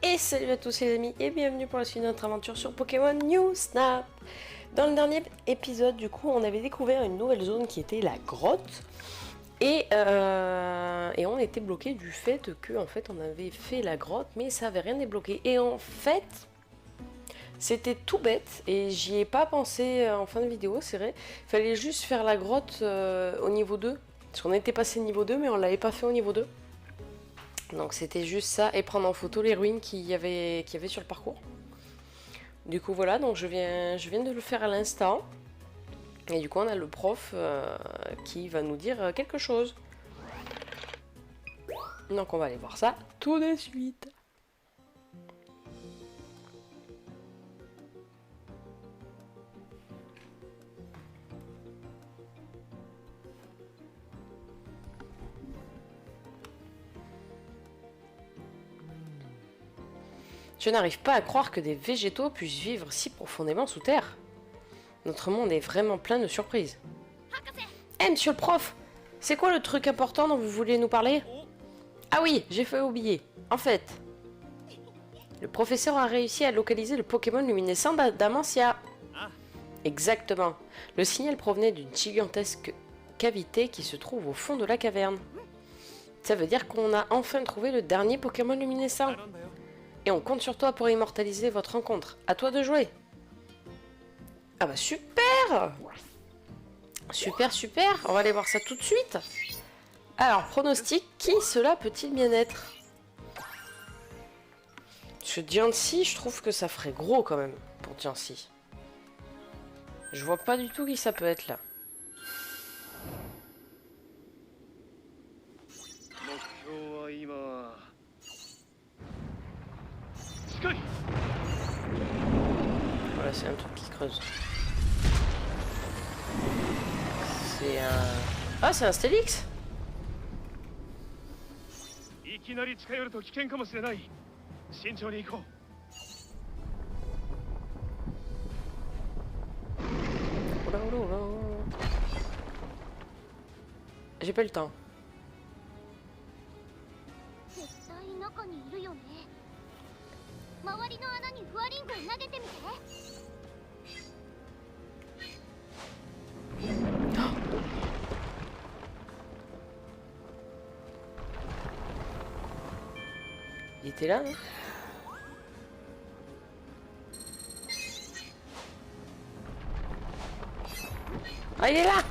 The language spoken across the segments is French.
Et salut à tous les amis et bienvenue pour la suite de notre aventure sur Pokémon New Snap. Dans le dernier épisode du coup on avait découvert une nouvelle zone qui était la grotte. Et on était bloqué du fait que en fait on avait fait la grotte mais ça avait rien débloqué. Et en fait c'était tout bête et j'y ai pas pensé en fin de vidéo, c'est vrai. Il fallait juste faire la grotte au niveau 2. Parce qu'on était passé niveau 2 mais on l'avait pas fait au niveau 2. Donc c'était juste ça et prendre en photo les ruines qu'il y avait sur le parcours. Du coup voilà, donc je viens de le faire à l'instant. Et du coup on a le prof qui va nous dire quelque chose. Donc on va aller voir ça tout de suite. Je n'arrive pas à croire que des végétaux puissent vivre si profondément sous terre. Notre monde est vraiment plein de surprises. Eh, monsieur le prof, c'est quoi le truc important dont vous voulez nous parler? Ah oui, j'ai fait oublier. En fait, le professeur a réussi à localiser le Pokémon luminescent d'Amancia. Exactement. Le signal provenait d'une gigantesque cavité qui se trouve au fond de la caverne. Ça veut dire qu'on a enfin trouvé le dernier Pokémon luminescent. Et on compte sur toi pour immortaliser votre rencontre. À toi de jouer. Ah bah super! Super, super. On va aller voir ça tout de suite. Alors, pronostic, qui cela peut-il bien être? Ce Diancie, je trouve que ça ferait gros quand même pour Diancie. Je vois pas du tout qui ça peut être là. Voilà, c'est un truc qui creuse. C'est un... Ah, c'est un Stélix. Oula, oula, oula. J'ai pas le temps. Il était là, non? Ah, il est là!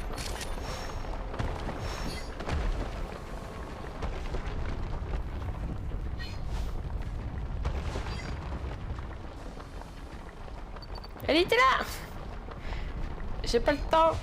Elle était là! J'ai pas le temps!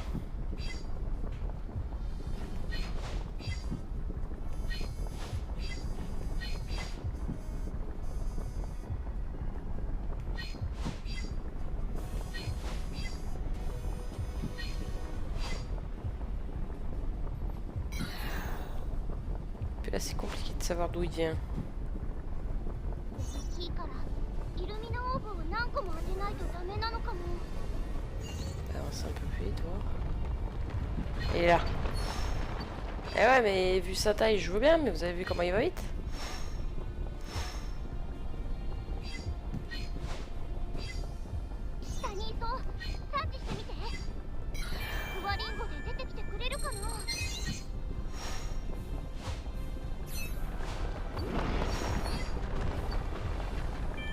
Puis là, c'est compliqué de savoir d'où il vient. Avance un peu plus vite, voir. Il est là. Eh ouais, mais vu sa taille, je veux bien, mais vous avez vu comment il va vite?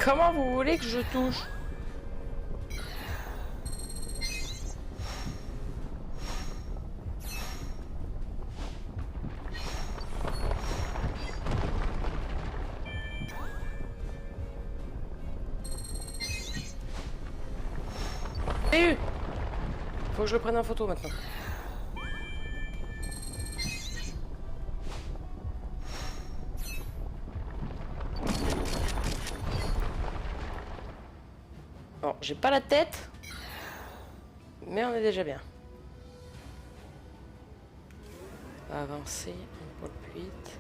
Comment vous voulez que je touche? J'ai eu! Faut que je le prenne en photo maintenant. Bon, j'ai pas la tête, mais on est déjà bien. On va avancer un peu plus vite.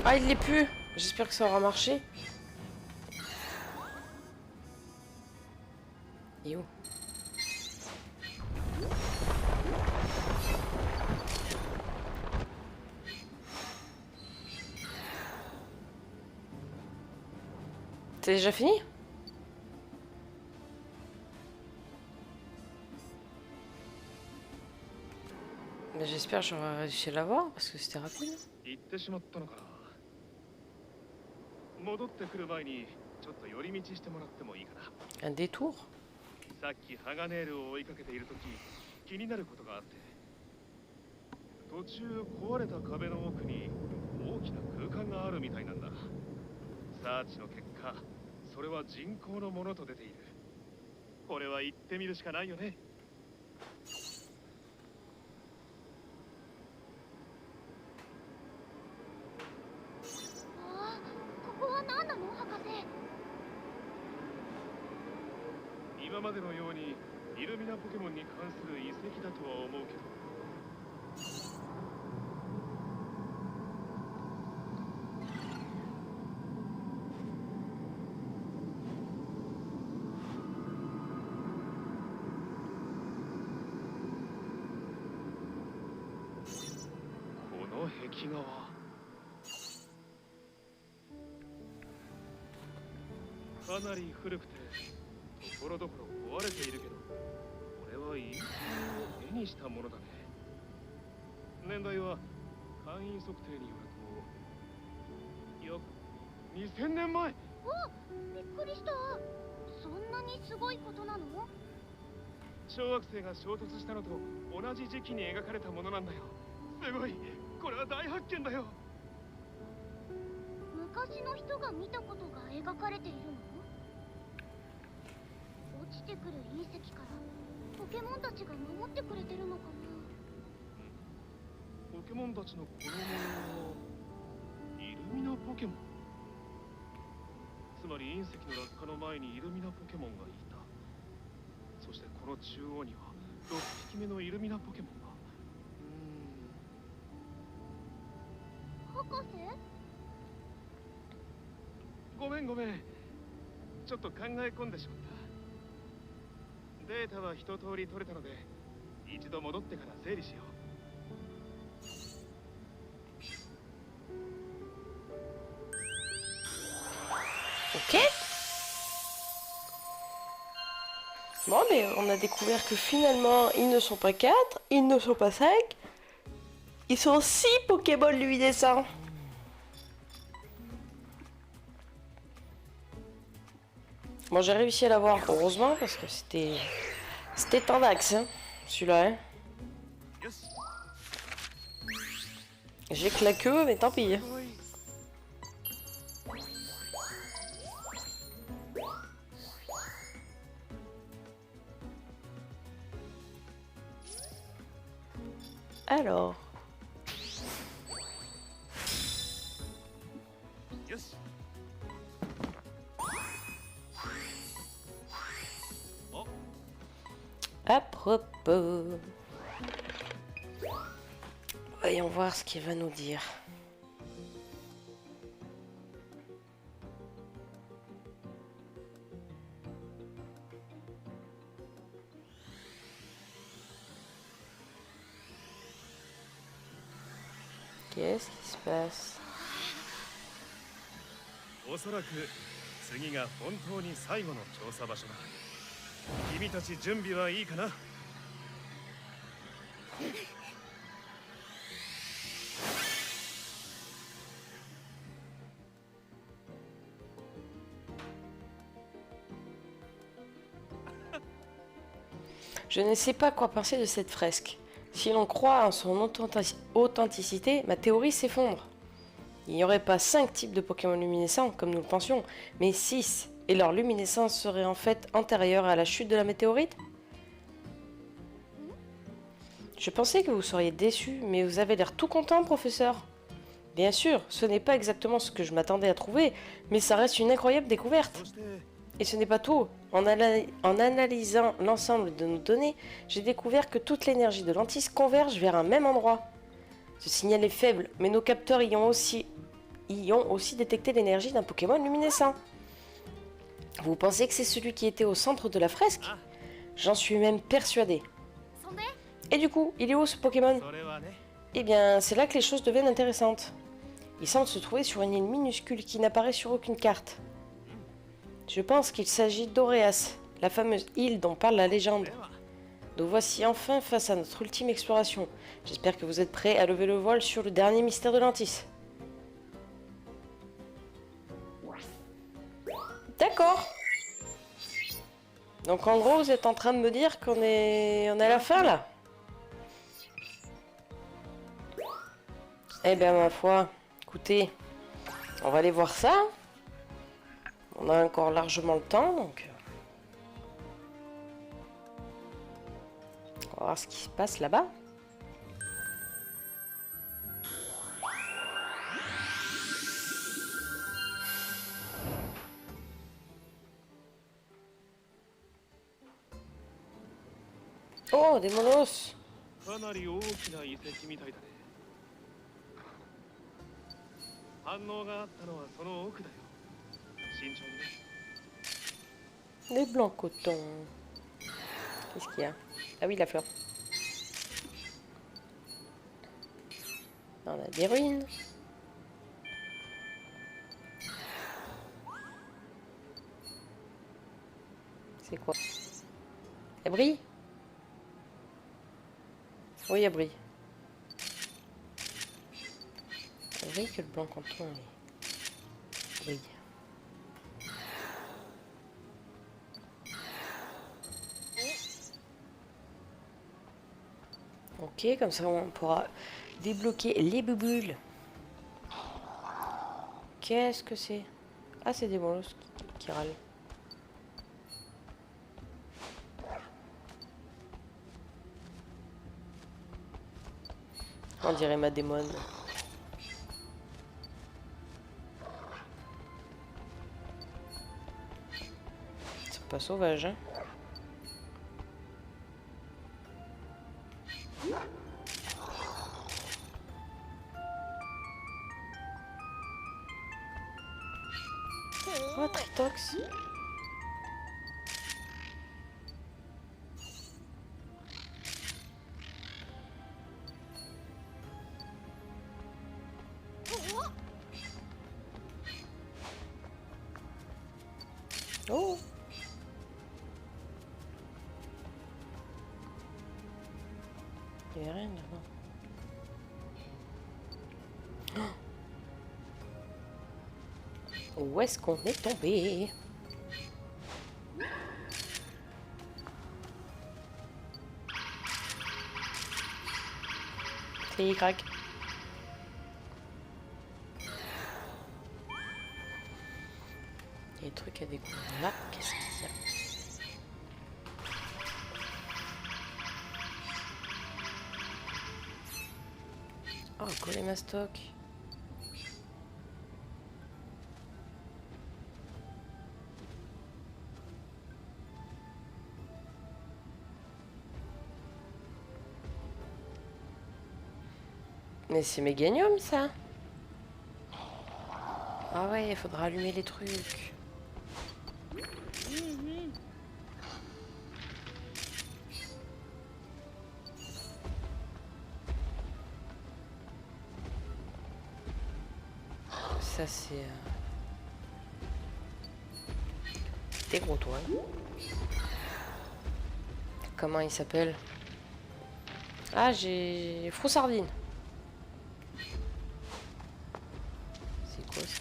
Ah, il l'est plus. J'espère que ça aura marché. Et où? C'est déjà fini? Mais j'espère que j'aurai réussi à l'avoir parce que c'était rapide. Un détour? Ok. Bon, mais on a découvert que finalement, ils ne sont pas 4, ils ne sont pas 5. Ils sont 6 Pokémon luminescents. Bon, j'ai réussi à l'avoir, heureusement, parce que c'était tendax, hein, celui-là. Hein. J'ai que la queue, mais tant pis. Alors. À propos. Voyons voir ce qu'il va nous dire. Qu'est-ce qui se passe? おそらく次が本当に最後の調査場所だ。君たち準備はいいかな? Je ne sais pas quoi penser de cette fresque. Si l'on croit en son authenticité, ma théorie s'effondre. Il n'y aurait pas 5 types de Pokémon luminescents, comme nous le pensions, mais 6, et leur luminescence serait en fait antérieure à la chute de la météorite? Je pensais que vous seriez déçu, mais vous avez l'air tout content, professeur. Bien sûr, ce n'est pas exactement ce que je m'attendais à trouver, mais ça reste une incroyable découverte. Et ce n'est pas tout. En analysant l'ensemble de nos données, j'ai découvert que toute l'énergie de l'Antis converge vers un même endroit. Ce signal est faible, mais nos capteurs y y ont aussi détecté l'énergie d'un Pokémon luminescent. Vous pensez que c'est celui qui était au centre de la fresque? J'en suis même persuadé. Et du coup, il est où ce Pokémon? Eh bien, c'est là que les choses deviennent intéressantes. Il semble se trouver sur une île minuscule qui n'apparaît sur aucune carte. Je pense qu'il s'agit d'Auréas, la fameuse île dont parle la légende. Nous voici enfin face à notre ultime exploration. J'espère que vous êtes prêts à lever le voile sur le dernier mystère de Lantis. D'accord. Donc en gros, vous êtes en train de me dire qu'on est à la fin là? Eh bien ma foi, écoutez, on va aller voir ça. On a encore largement le temps, donc... On va voir ce qui se passe là-bas. Oh, des monos! かなり大きな遺跡みたいだね。反応があったのはその奥だよ。慎重にね。 Des blancs coton. Qu'est-ce qu'il y a? Ah oui, la fleur. On a des ruines. C'est quoi? Elle brille? Oui, elle brille. Elle brille que le blanc coton brille. Ok, comme ça on pourra débloquer les boubules. Qu'est-ce que c'est? Ah, c'est des mollusques qui râlent. On dirait ma démon. C'est pas sauvage, hein? Oh, Tritox. Oh. Il n'y avait rien là-bas. Où est-ce qu'on est tombé? C'est Y. Il y a des trucs à découvrir là. Qu'est-ce qu'il y a? Oh, Golémastoc. Mais c'est Méganium ça. Ah ouais, il faudra allumer les trucs. Ça c'est... Des gros toits. Comment il s'appelle? Ah, j'ai... Froussardine. C'est quoi ça?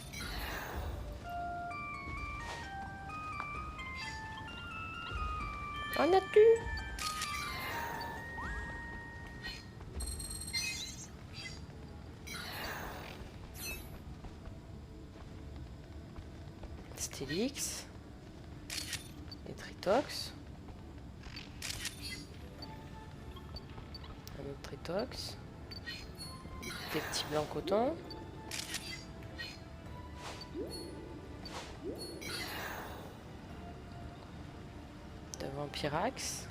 En as-tu? Stélix. Et Tritox. Un autre Tritox. Des petits blancs coton. De Vampirax.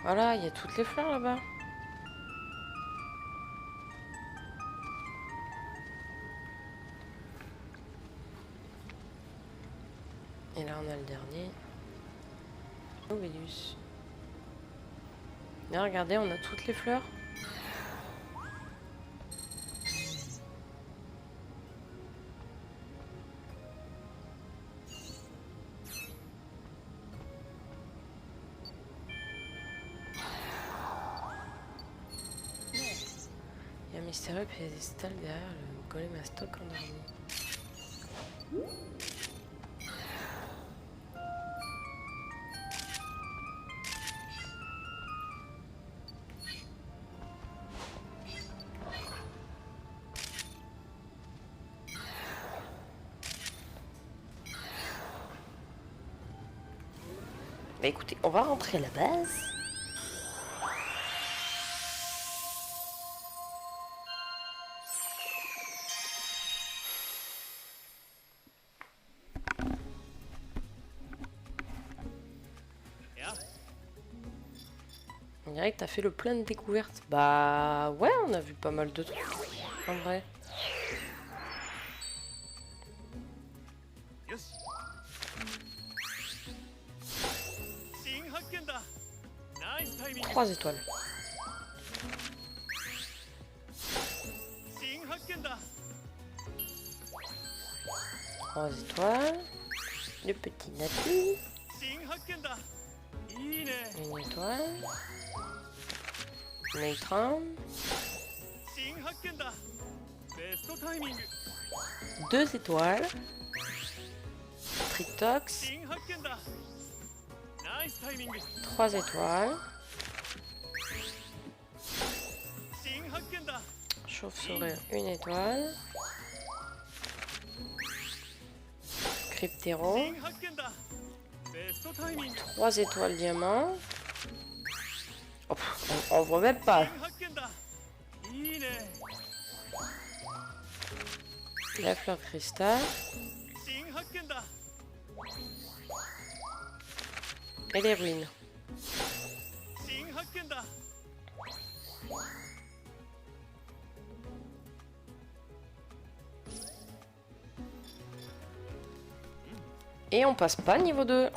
Voilà, il y a toutes les fleurs là-bas. Et là, on a le dernier. Oh, Vénus. Là, regardez, on a toutes les fleurs. Il y a un mystérieux piédestal derrière le golem à stock endormi. Bah écoutez, on va rentrer à la base. On dirait que t'as fait le plein de découvertes. Bah ouais, on a vu pas mal de trucs, en vrai. よし新発見だナイスタイミング 3 étoiles. 新発見だ 3 étoiles. Le petit Natu. 新発見だいいね 1 étoile. Neutron. 新発見だベストタイミング 2 étoiles. Tritox. 新発見だナイスタイミング 3 étoiles. 新発見だ Chauve-souris, 1 étoile. Cryptéro. 新発見だベストタイミング 3 étoiles diamant. Oh, on voit même pas. 新発見だいいね La fleur cristal. 新発見だ Et les ruines. 新発見だ Et on passe pas niveau 2.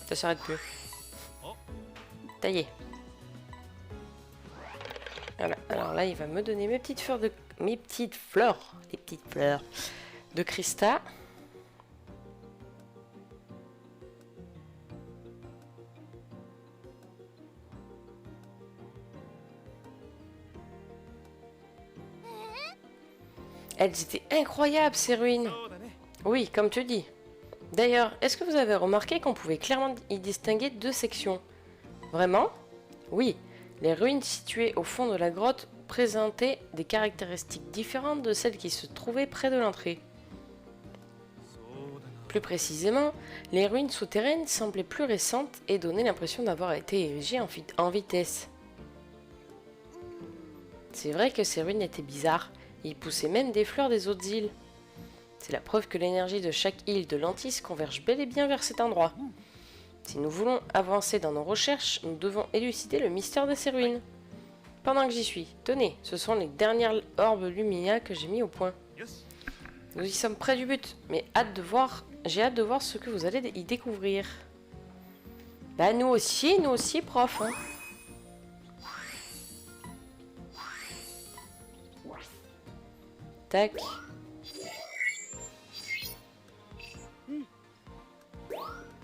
Ça s'arrête plus. Taillé. Voilà. Alors là, il va me donner mes petites fleurs les petites fleurs de cristal. Elles étaient incroyables, ces ruines. そうだね Oui, comme tu dis. D'ailleurs, est-ce que vous avez remarqué qu'on pouvait clairement y distinguer 2 sections? Vraiment? Oui, les ruines situées au fond de la grotte présentaient des caractéristiques différentes de celles qui se trouvaient près de l'entrée. そうだな Plus précisément, les ruines souterraines semblaient plus récentes et donnaient l'impression d'avoir été érigées en vitesse. C'est vrai que ces ruines étaient bizarres, il poussait même des fleurs des autres îles. C'est la preuve que l'énergie de chaque île de Lantis converge bel et bien vers cet endroit. Si nous voulons avancer dans nos recherches, nous devons élucider le mystère de ces ruines. Pendant que j'y suis, tenez, ce sont les dernières orbes Lumina que j'ai mis au point. よし Nous y sommes près du but, mais j'ai hâte de voir ce que vous allez y découvrir. Bah nous aussi, prof. Hein. Tac.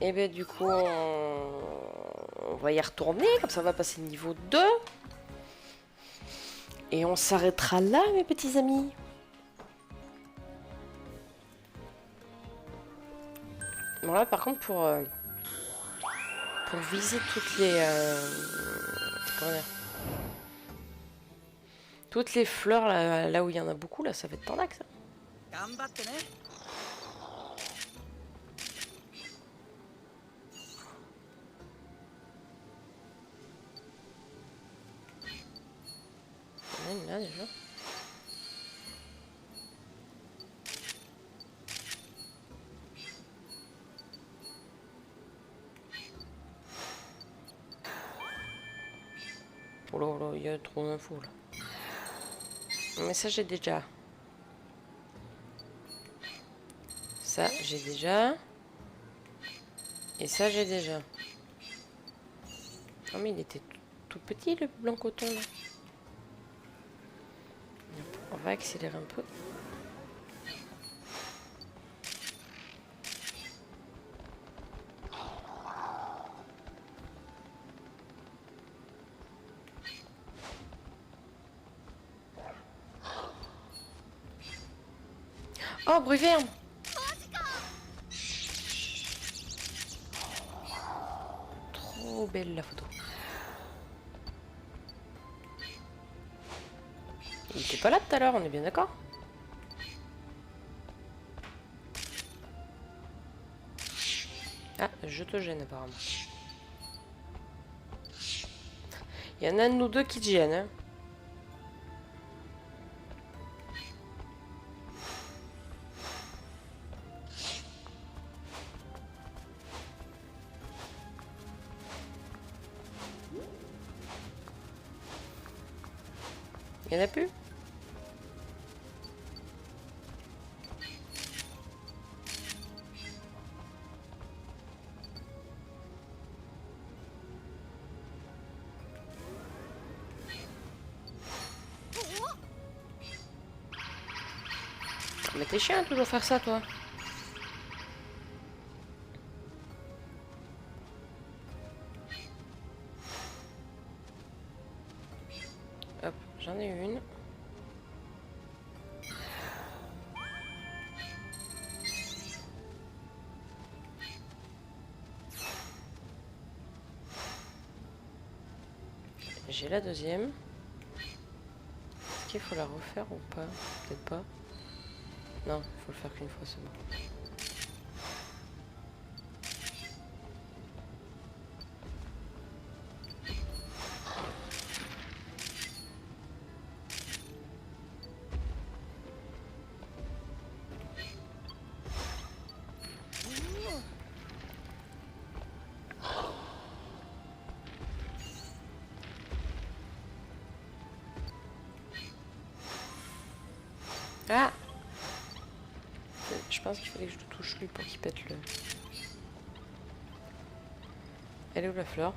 Et ben du coup, on va y retourner, comme ça on va passer niveau 2. Et on s'arrêtera là, mes petits amis. Bon là par contre pour viser toutes les comment dire, toutes les fleurs là où il y en a beaucoup là, ça va être tendax. Ça. 頑張ってね On a une là déjà. là là, il y a trop d'infos là. Mais ça j'ai déjà. Ça j'ai déjà. Et ça j'ai déjà. Oh mais il était tout petit le blanc coton là. On va accélérer un peu. Oh, bruit ferme. Trop belle la photo. Il était pas là tout à l'heure, on est bien d'accord? Ah, je te gêne apparemment. Il y en a un de nous deux qui te gêne, hein. Il y en a plus? Mais t'es chiant de toujours faire ça, toi. Hop, j'en ai une. J'ai la deuxième. Est-ce qu'il faut la refaire ou pas? Peut-être pas. Non, il faut le faire qu'une fois, c'est bon. Ah! Je pense qu'il fallait que je le touche lui pour qu'il pète le... Elle est où la fleur?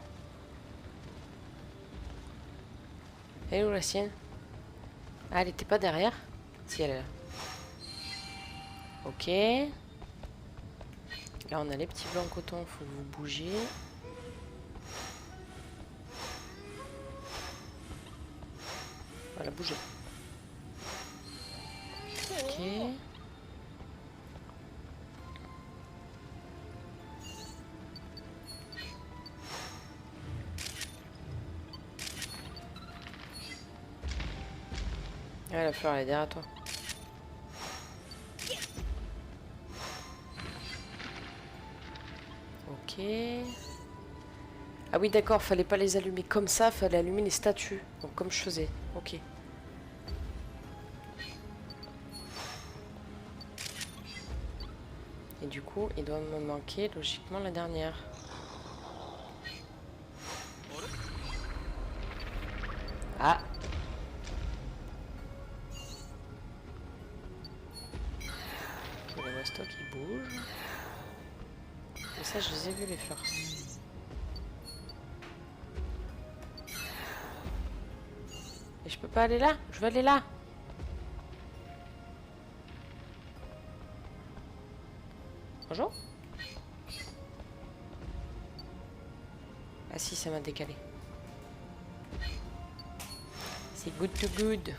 Elle est où la sienne? Ah, elle était pas derrière? Si, elle est là. Ok. Là, on a les petits blancs en coton, faut que vous bougiez. Voilà, bougez. Ok. Ah, la fleur, elle est derrière toi. Ok. Ah oui, d'accord, fallait pas les allumer comme ça, fallait allumer les statues. Donc, comme je faisais. Ok. Et du coup, il doit me manquer logiquement la dernière. Ah! Les Westo qui bougent. Et ça, je les ai vus, les fleurs. Et je peux pas aller là? Je veux aller là! Bonjour? Ah si, ça m'a décalé. C'est good to good.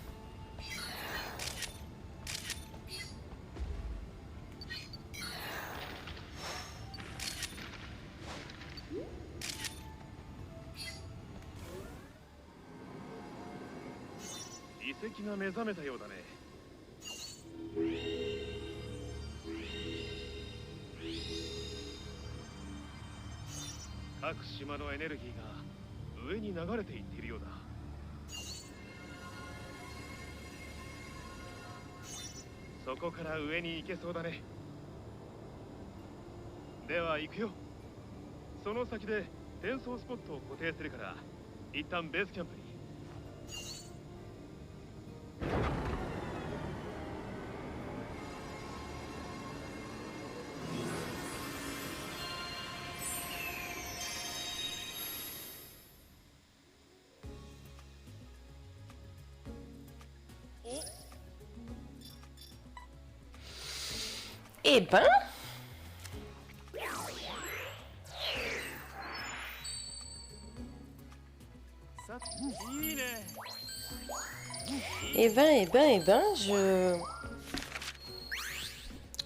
Eh ben...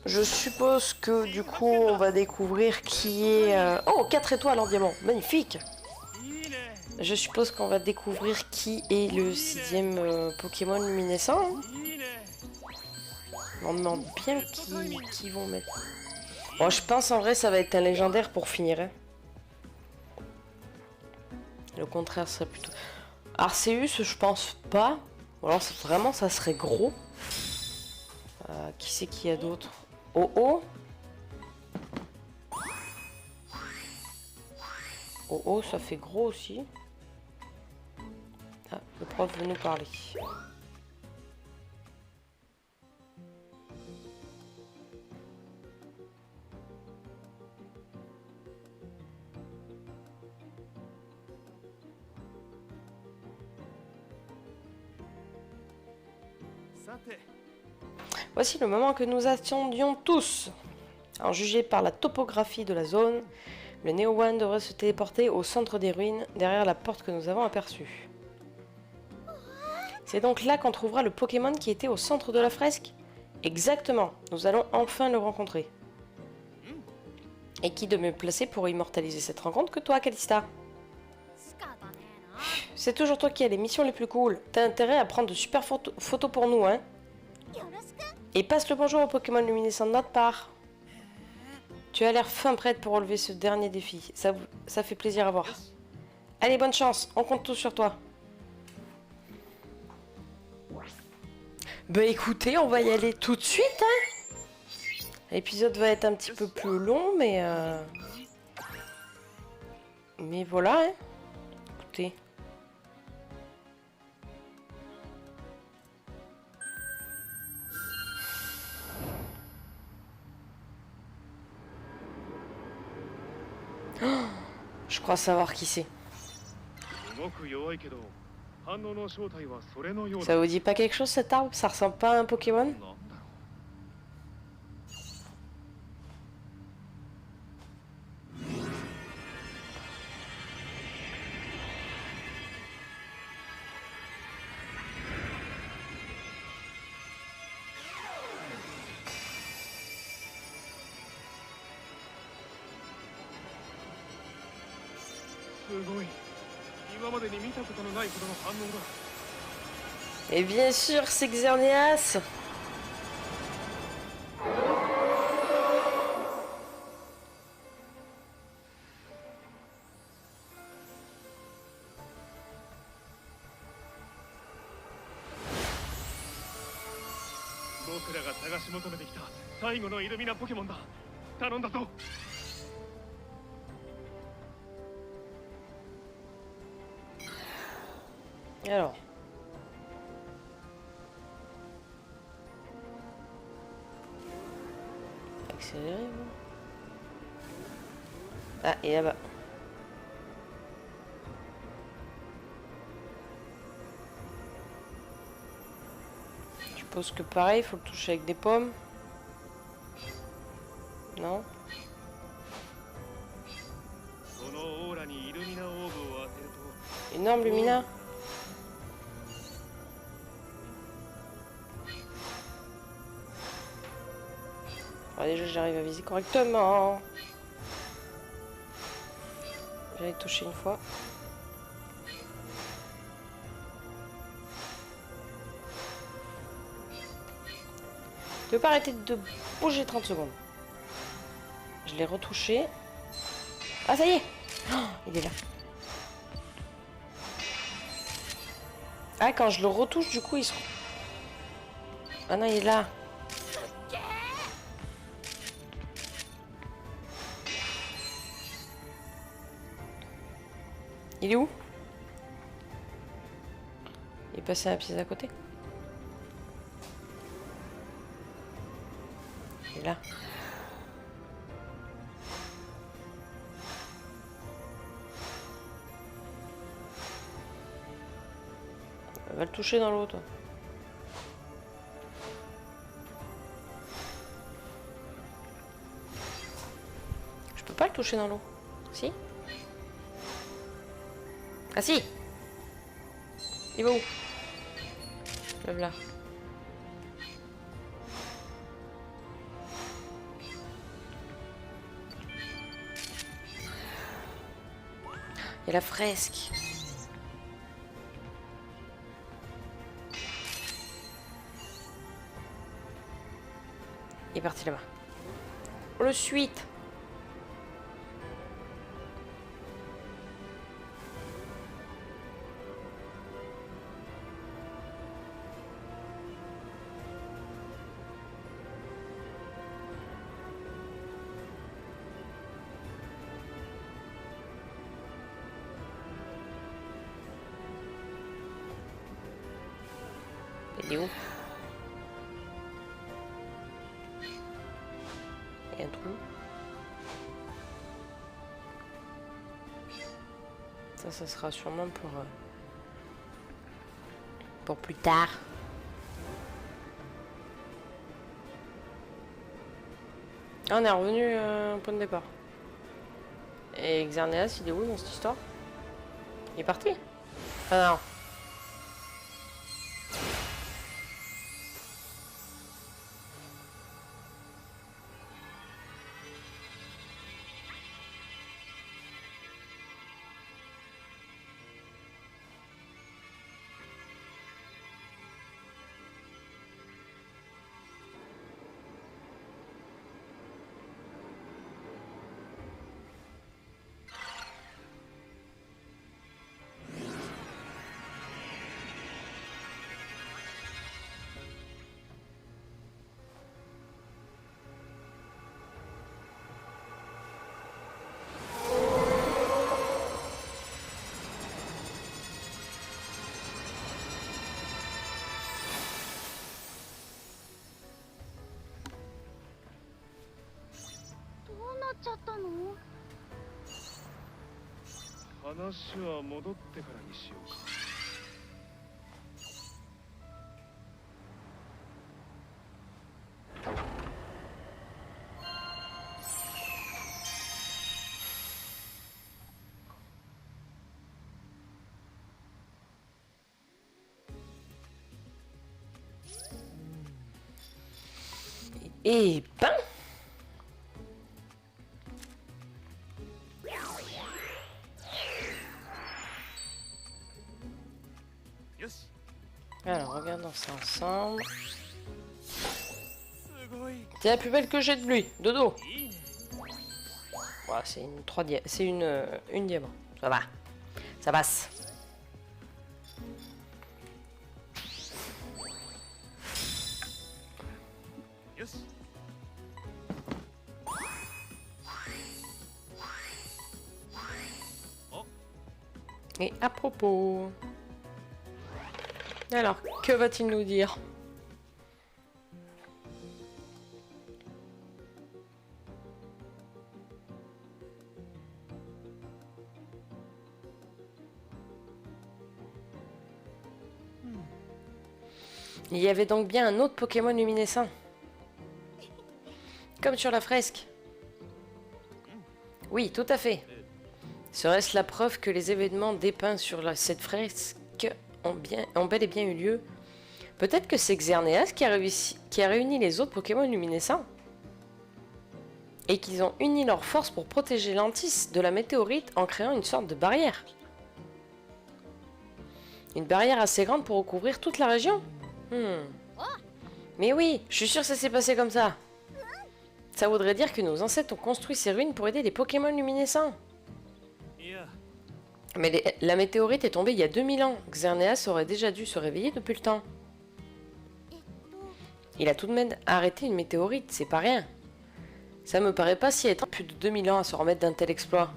Je suppose que du coup on va découvrir qui est... Oh, 4 étoiles en diamant, magnifique. Je suppose qu'on va découvrir qui est le 6e Pokémon luminescent. Hein. On demande bien qui vont mettre. Bon, je pense en vrai ça va être un légendaire pour finir. Hein. Le contraire serait plutôt... Arceus, je pense pas. Ou alors vraiment ça serait gros. Qui c'est qu'il y a d'autre? Oh. Oh, ça fait gros aussi. Ah, le prof veut nous parler. Voici le moment que nous attendions tous. En jugé par la topographie de la zone, le Néo-One devrait se téléporter au centre des ruines, derrière la porte que nous avons aperçue. C'est donc là qu'on trouvera le Pokémon qui était au centre de la fresque? Exactement, nous allons enfin le rencontrer. Et qui de mieux placé pour immortaliser cette rencontre que toi, Calista? C'est toujours toi qui as les missions les plus cool. T'as intérêt à prendre de super photos pour nous, hein? Et passe le bonjour au Pokémon luminescent de notre part. Tu as l'air fin prête pour relever ce dernier défi. Ça fait plaisir à voir. Allez, bonne chance. On compte tous sur toi. Bah écoutez, on va y aller tout de suite. Hein. L'épisode va être un petit peu plus long, mais... Mais voilà. Hein. Écoutez. Je crois savoir qui c'est. Ça vous dit pas quelque chose cet arbre? Ça ressemble pas à un Pokémon? Et bien sûr, c'est Xerneas. Alors. Accélérer. Ah, et là-bas. Je suppose que pareil, il faut le toucher avec des pommes. Non? Énorme Lumina. Alors déjà j'arrive à viser correctement. J'allais toucher une fois. Tu peux pas arrêter de bouger 30 secondes. Je l'ai retouché. Ah ça y est, oh, il est là. Ah quand je le retouche du coup il se... Ah non il est là. Il est où? Il est passé à la pièce à côté. Il est là. On va le toucher dans l'eau, toi. le toucher dans l'eau. Si? Ah si! Il va où? Le voilà. Il y a la fresque. Il est parti là-bas. On le suite. Il est où? Il y a un trou. Ça sera sûrement pour plus tard. Ah, on est revenu au point de départ. Et Xerneas, il est où dans cette histoire? Il est parti? Ah non. Et ben. Alors, regardons ça ensemble. C'est la plus belle que j'ai de lui. Dodo. Voilà, c'est une 3 diamants. C'est une diamant. Ça va. Ça passe. Et à propos... Alors, que va-t-il nous dire? Il y avait donc bien un autre Pokémon luminescent. Comme sur la fresque. Oui, tout à fait. Serait-ce la preuve que les événements dépeints sur cette fresque ont bel et bien eu lieu? Peut-être que c'est Xerneas qui a réuni les autres Pokémon luminescents. Et qu'ils ont uni leurs forces pour protéger Lantis de la météorite en créant une sorte de barrière. Une barrière assez grande pour recouvrir toute la région. Mais oui, je suis sûr que ça s'est passé comme ça. Ça voudrait dire que nos ancêtres ont construit ces ruines pour aider les Pokémon luminescents. Mais la météorite est tombée il y a 2000 ans. Xerneas aurait déjà dû se réveiller depuis le temps. Il a tout de même arrêté une météorite, c'est pas rien. Ça me paraît pas si être plus de 2000 ans à se remettre d'un tel exploit.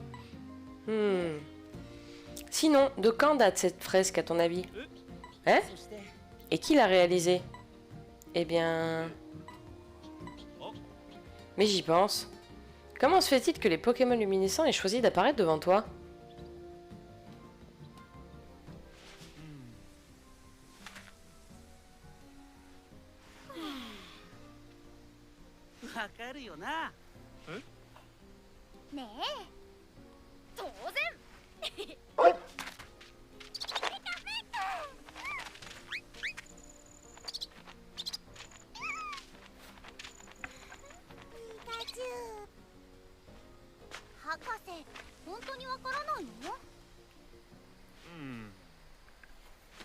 Sinon, de quand date cette fresque à ton avis? Hein? Et qui l'a réalisée? Eh bien... Mais j'y pense. Comment se fait-il que les Pokémon luminescents aient choisi d'apparaître devant toi? ねえ当然ピカチュウ博士本当にわからないの？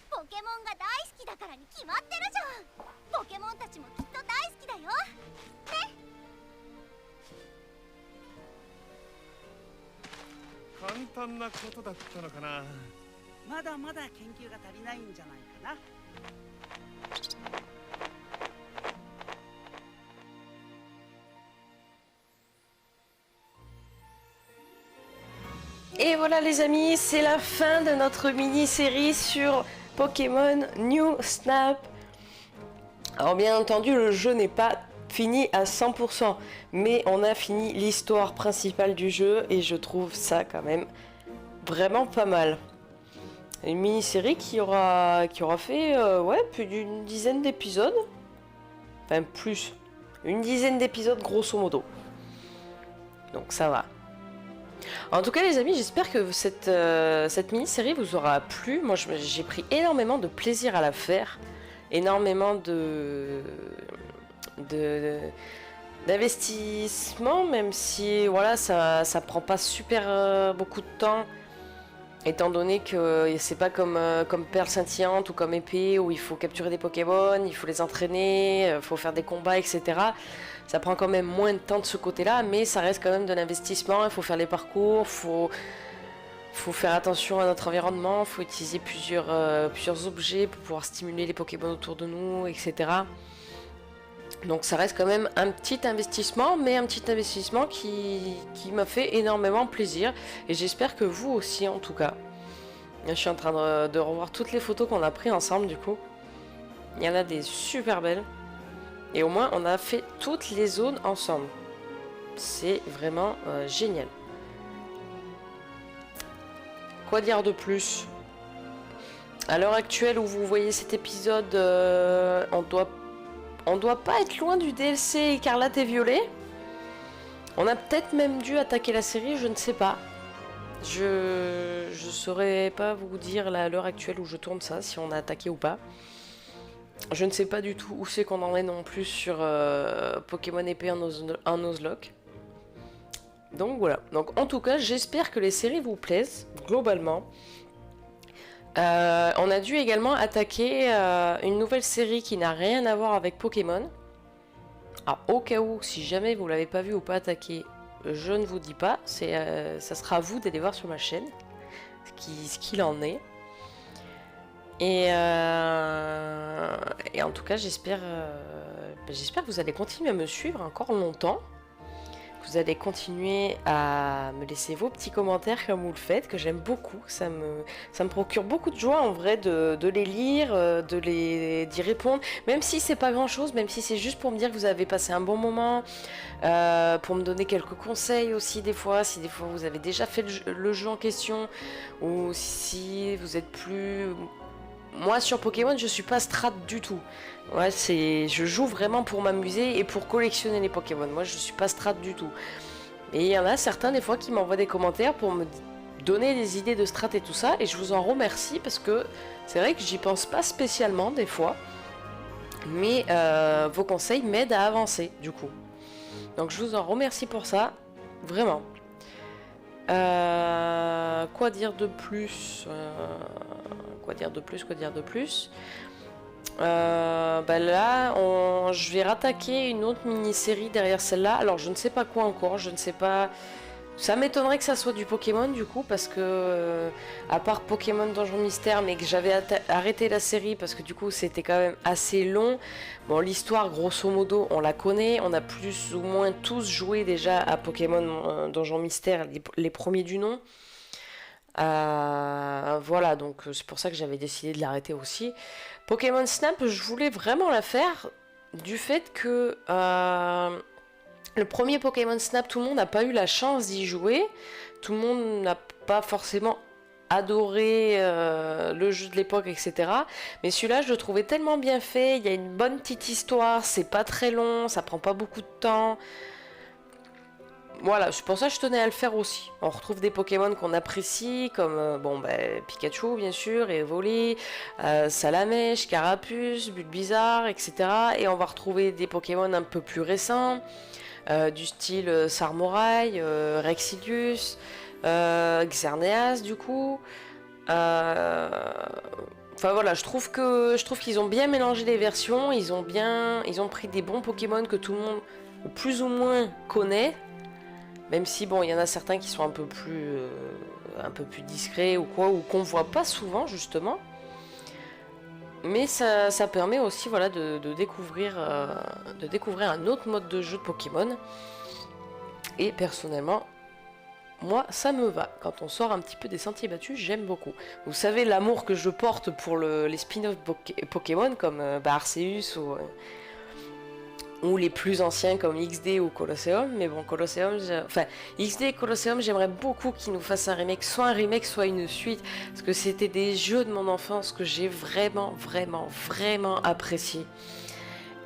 ポケモンが大好きだからに決まってるじゃん。ポケモンたちもきっと大好きだよね。簡単なことだったのかな。まだまだ研究が足りないんじゃないかな。Et voilà les amis, c'est la fin de notre mini-série sur Pokémon New Snap. Alors bien entendu, le jeu n'est pas fini à 100%, mais on a fini l'histoire principale du jeu et je trouve ça quand même vraiment pas mal. Une mini-série qui aura fait ouais, plus d'une dizaine d'épisodes. Enfin plus, une dizaine d'épisodes grosso modo. Donc ça va. En tout cas les amis, j'espère que cette mini-série vous aura plu. Moi j'ai pris énormément de plaisir à la faire. Énormément d'investissement, même si voilà, ça prend pas super beaucoup de temps. Étant donné que c'est pas comme Perle Scintillante ou comme Épée où il faut capturer des Pokémon, il faut les entraîner, il faut faire des combats, etc. Ça prend quand même moins de temps de ce côté-là, mais ça reste quand même de l'investissement. Il faut faire les parcours, faut faire attention à notre environnement, il faut utiliser plusieurs objets pour pouvoir stimuler les Pokémon autour de nous, etc. Donc ça reste quand même un petit investissement, mais un petit investissement qui m'a fait énormément plaisir. Et j'espère que vous aussi en tout cas. Je suis en train de revoir toutes les photos qu'on a prises ensemble du coup. Il y en a des super belles. Et au moins on a fait toutes les zones ensemble. C'est vraiment génial. Quoi dire de plus? À l'heure actuelle où vous voyez cet épisode, on doit pas être loin du DLC Écarlate et Violet. On a peut-être même dû attaquer la série, je ne sais pas. Je saurais pas vous dire là, à l'heure actuelle où je tourne ça, si on a attaqué ou pas. Je ne sais pas du tout où c'est qu'on en est non plus sur Pokémon épée en Nuzlocke. Donc voilà. Donc en tout cas, j'espère que les séries vous plaisent, globalement. On a dû également attaquer une nouvelle série qui n'a rien à voir avec Pokémon. Alors au cas où, si jamais vous l'avez pas vu ou pas attaqué, je ne vous dis pas. Ça sera à vous d'aller voir sur ma chaîne ce qu'il en est. Et en tout cas, j'espère que vous allez continuer à me suivre encore longtemps. Vous allez continuer à me laisser vos petits commentaires comme vous le faites, que j'aime beaucoup. Ça me procure beaucoup de joie en vrai de les lire, d'y répondre. Même si c'est pas grand chose, même si c'est juste pour me dire que vous avez passé un bon moment, pour me donner quelques conseils aussi des fois, si des fois vous avez déjà fait le jeu en question, ou si vous êtes plus... Moi sur Pokémon je suis pas strat du tout. Ouais, je joue vraiment pour m'amuser et pour collectionner les Pokémon. Moi je suis pas strat du tout. Et il y en a certains des fois qui m'envoient des commentaires pour me donner des idées de strat et tout ça. Et je vous en remercie parce que c'est vrai que j'y pense pas spécialement des fois. Mais vos conseils m'aident à avancer du coup. Donc je vous en remercie pour ça. Vraiment. Quoi dire de plus Quoi dire de plus bah là, je vais rattaquer une autre mini-série derrière celle-là. Alors, je ne sais pas quoi encore, je ne sais pas... Ça m'étonnerait que ça soit du Pokémon, du coup, parce que... à part Pokémon Donjon Mystère, mais que j'avais arrêté la série, parce que du coup, c'était quand même assez long. Bon, l'histoire, grosso modo, on la connaît. On a plus ou moins tous joué déjà à Pokémon Donjon Mystère, les premiers du nom. Voilà, donc c'est pour ça que j'avais décidé de l'arrêter aussi. Pokémon Snap, je voulais vraiment la faire du fait que le premier Pokémon Snap, tout le monde n'a pas eu la chance d'y jouer. Tout le monde n'a pas forcément adoré le jeu de l'époque, etc. Mais celui-là, je le trouvais tellement bien fait. Il y a une bonne petite histoire, c'est pas très long, ça prend pas beaucoup de temps. Voilà, c'est pour ça que je tenais à le faire aussi. On retrouve des Pokémon qu'on apprécie, comme Pikachu bien sûr, Evoli, Salamèche, Carapuce, Bulbizarre, etc. Et on va retrouver des Pokémon un peu plus récents, du style Sarmorai, Rexilius, Xerneas du coup. Enfin voilà, je trouve qu'ils ont bien mélangé les versions, ils ont pris des bons Pokémon que tout le monde plus ou moins connaît. Même si bon, il y en a certains qui sont un peu plus discrets ou quoi, ou qu'on voit pas souvent justement. Mais ça permet aussi voilà de découvrir un autre mode de jeu de Pokémon. Et personnellement, moi ça me va. Quand on sort un petit peu des sentiers battus, j'aime beaucoup. Vous savez l'amour que je porte pour les spin-off Pokémon comme Arceus ou les plus anciens comme XD ou Colosseum, mais bon, XD et Colosseum, j'aimerais beaucoup qu'ils nous fassent un remake, soit une suite, parce que c'était des jeux de mon enfance que j'ai vraiment apprécié.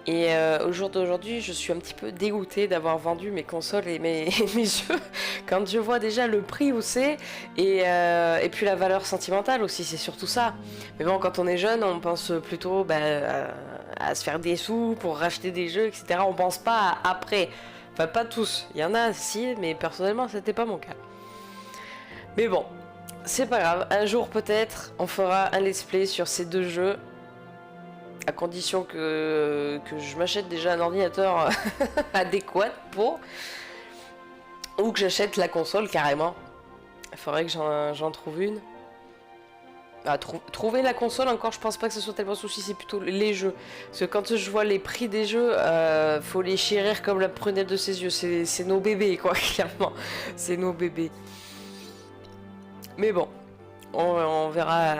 Et au jour d'aujourd'hui, je suis un petit peu dégoûtée d'avoir vendu mes consoles et mes jeux, quand je vois déjà le prix où c'est, et puis la valeur sentimentale aussi, c'est surtout ça. Mais bon, quand on est jeune, on pense plutôt à se faire des sous pour racheter des jeux, etc. On pense pas à après. Enfin, pas tous. Il y en a, si, mais personnellement, c'était pas mon cas. Mais bon, c'est pas grave. Un jour, peut-être, on fera un let's play sur ces deux jeux. À condition que je m'achète déjà un ordinateur adéquat pour. Ou que j'achète la console carrément. Il faudrait que j'en trouve une. Trouver la console encore, je pense pas que ce soit tellement souci, c'est plutôt les jeux. Parce que quand je vois les prix des jeux, faut les chérir comme la prunelle de ses yeux. C'est nos bébés, quoi, clairement. C'est nos bébés. Mais bon, on verra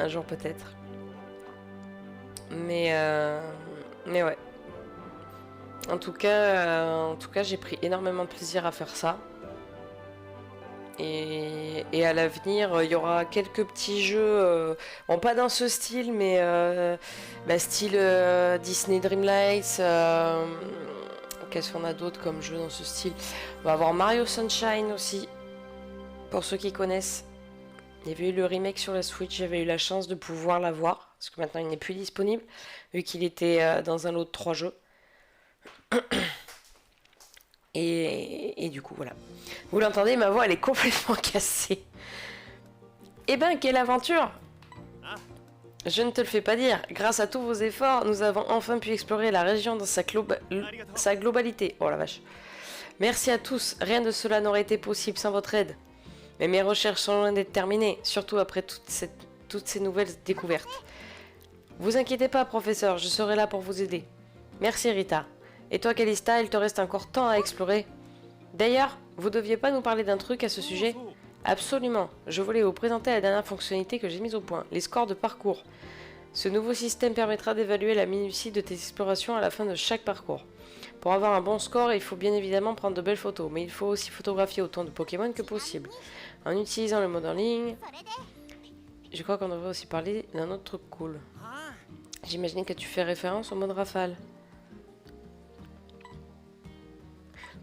un jour peut-être. Mais ouais. En tout cas, j'ai pris énormément de plaisir à faire ça. Et à l'avenir, il y aura quelques petits jeux, bon pas dans ce style, mais style Disney Dreamlight. Qu'est-ce qu'on a d'autre comme jeu dans ce style? On va avoir Mario Sunshine aussi, pour ceux qui connaissent. Il y avait eu le remake sur la Switch, j'avais eu la chance de pouvoir l'avoir, parce que maintenant il n'est plus disponible, vu qu'il était dans un lot de 3 jeux. Et du coup, voilà. Vous l'entendez, ma voix, elle est complètement cassée. Eh ben, quelle aventure! Je ne te le fais pas dire. Grâce à tous vos efforts, nous avons enfin pu explorer la région dans sa globalité. Oh la vache. Merci à tous. Rien de cela n'aurait été possible sans votre aide. Mais mes recherches sont loin d'être terminées, surtout après toutes ces nouvelles découvertes. Vous inquiétez pas, professeur, je serai là pour vous aider. Merci, Rita. Et toi, Calista, il te reste encore tant à explorer. D'ailleurs, vous deviez pas nous parler d'un truc à ce sujet? Absolument. Je voulais vous présenter la dernière fonctionnalité que j'ai mise au point, les scores de parcours. Ce nouveau système permettra d'évaluer la minutie de tes explorations à la fin de chaque parcours. Pour avoir un bon score, il faut bien évidemment prendre de belles photos, mais il faut aussi photographier autant de Pokémon que possible. En utilisant le mode en ligne, je crois qu'on devrait aussi parler d'un autre truc cool. J'imagine que tu fais référence au mode rafale.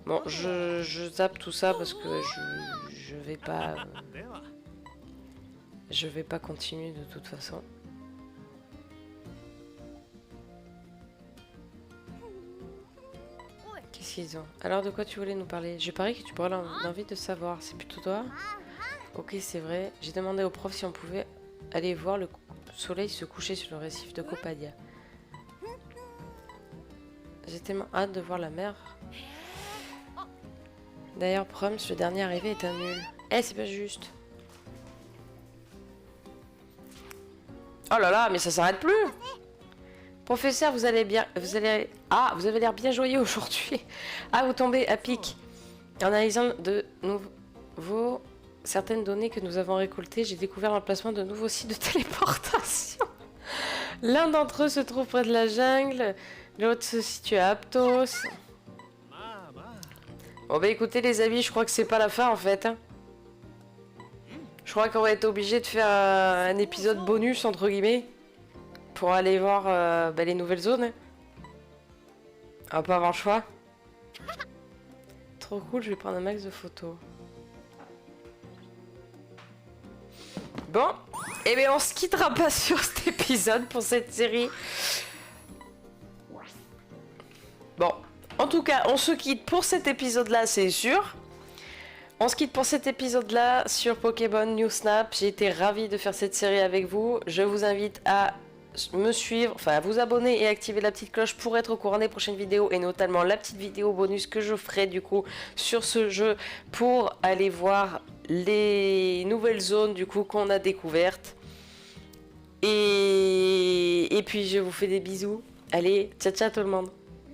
Bon, je zappe tout ça parce que je vais pas continuer de toute façon. Qu'est-ce qu'ils ont? Alors de quoi tu voulais nous parler? Je parie que tu pourrais l'envie de savoir. C'est plutôt toi? Ok, c'est vrai. J'ai demandé au prof si on pouvait aller voir le soleil se coucher sur le récif de Copadia. J'ai tellement hâte de voir la mer. D'ailleurs, Proms, le dernier arrivé est un nul. Eh, c'est pas juste. Oh là là, mais ça s'arrête plus. Professeur, vous avez l'air bien joyeux aujourd'hui. Ah, vous tombez à pic. En analysant de nouveau certaines données que nous avons récoltées, j'ai découvert l'emplacement de nouveaux sites de téléportation. L'un d'entre eux se trouve près de la jungle, l'autre se situe à Aptos. Bon bah écoutez les amis, je crois que c'est pas la fin en fait. Je crois qu'on va être obligé de faire un épisode bonus entre guillemets pour aller voir les nouvelles zones. On va pas avoir le choix. trop cool, je vais prendre un max de photos. Bon, et bien on se quittera pas sur cet épisode pour cette série. Bon, en tout cas, on se quitte pour cet épisode-là, c'est sûr. On se quitte pour cet épisode-là sur Pokémon New Snap. J'ai été ravie de faire cette série avec vous. Je vous invite à me suivre, enfin à vous abonner et activer la petite cloche pour être au courant des prochaines vidéos et notamment la petite vidéo bonus que je ferai du coup sur ce jeu pour aller voir les nouvelles zones du coup qu'on a découvertes. Et puis je vous fais des bisous. Allez, ciao ciao tout le monde.